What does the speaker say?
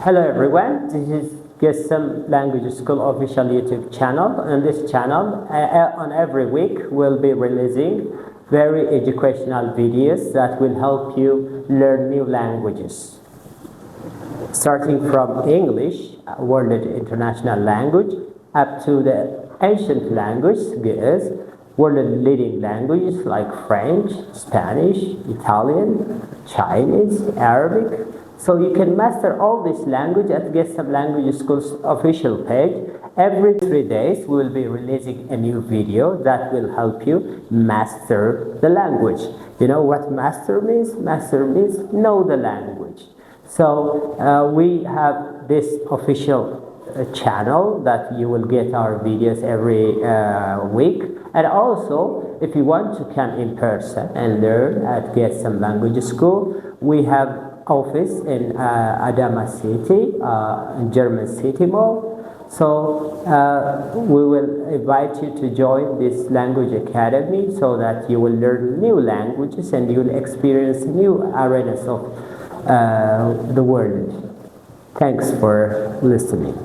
Hello everyone, this is Gesum Language School official YouTube channel. On this channel, on every week, we'll be releasing very educational videos that will help you learn new languages. Starting from English, world international language, up to the ancient language, Gesum, world leading languages like French, Spanish, Italian, Chinese, Arabic. So you can master all this language at Gesum Language School's official page. Every 3 days we will be releasing a new video that will help you master the language. You know what master means? Master means know the language. So we have this official channel that you will get our videos every week. And also, if you want to come in person and learn at Gesum Language School, we have office in Adama City, in German City Mall. So we will invite you to join this language academy so that you will learn new languages and you will experience new arenas of the world. Thanks for listening.